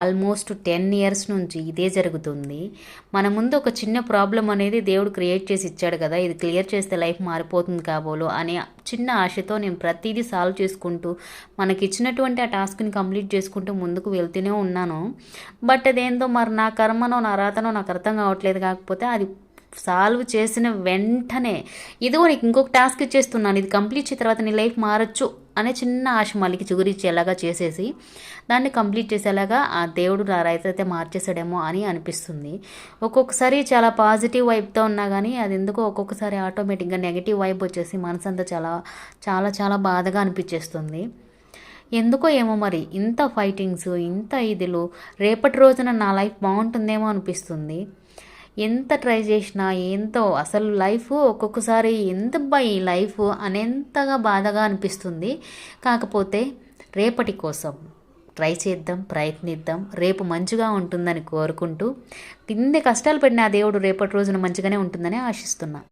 Almost 10 years నుంచి ఇదే జరుగుతుంది. మన ముందు ఒక చిన్న ప్రాబ్లమ్ అనేది దేవుడు క్రియేట్ చేసి ఇచ్చాడు కదా! ఇది క్లియర్ చేస్తే లైఫ్ మారిపోతుంది కాబోలు అనే చిన్న ఆశతో నేను ప్రతీదీ సాల్వ్ చేసుకుంటూ, మనకిచ్చినటువంటి ఆ టాస్క్‌ని కంప్లీట్ చేసుకుంటూ ముందుకు వెళ్తూనే ఉన్నాను. బట్ అదేందో మరి నా కర్మనో, నా రాతనో నాకు అర్థం కావట్లేదు. కాకపోతే అది సాల్వ్ చేసిన వెంటనే ఇదిగో నీకు ఇంకొక టాస్క్ ఇచ్చేస్తున్నాను, ఇది కంప్లీట్ చేసిన తర్వాత నీ లైఫ్ మారచ్చు అనే చిన్న ఆశ మళ్ళీ చిగురిచ్చేలాగా చేసేసి దాన్ని కంప్లీట్ చేసేలాగా ఆ దేవుడు నా అయితే మార్చేసాడేమో అని అనిపిస్తుంది. ఒక్కొక్కసారి చాలా పాజిటివ్ వైబ్తో ఉన్నా కానీ అది ఎందుకో ఒక్కొక్కసారి ఆటోమేటిక్గా నెగిటివ్ వైబ్ వచ్చేసి మనసంతా చాలా చాలా చాలా బాధగా అనిపించేస్తుంది. ఎందుకో ఏమో మరి ఇంత ఫైటింగ్స్, ఇంత ఇదిలు రేపటి రోజున నా లైఫ్ బాగుంటుందేమో అనిపిస్తుంది. ఎంత ట్రై చేసినా ఏంతో అసలు లైఫ్ ఒక్కొక్కసారి ఎందుబ్బా ఈ లైఫ్ అనేంతగా బాధగా అనిపిస్తుంది. కాకపోతే రేపటి కోసం ట్రై చేద్దాం, ప్రయత్నిద్దాం. రేపు మంచిగా ఉంటుందని కోరుకుంటూ, ఇన్ని కష్టాలు పడిన ఆ దేవుడు రేపటి రోజున మంచిగానే ఉంటుందని ఆశిస్తున్నా.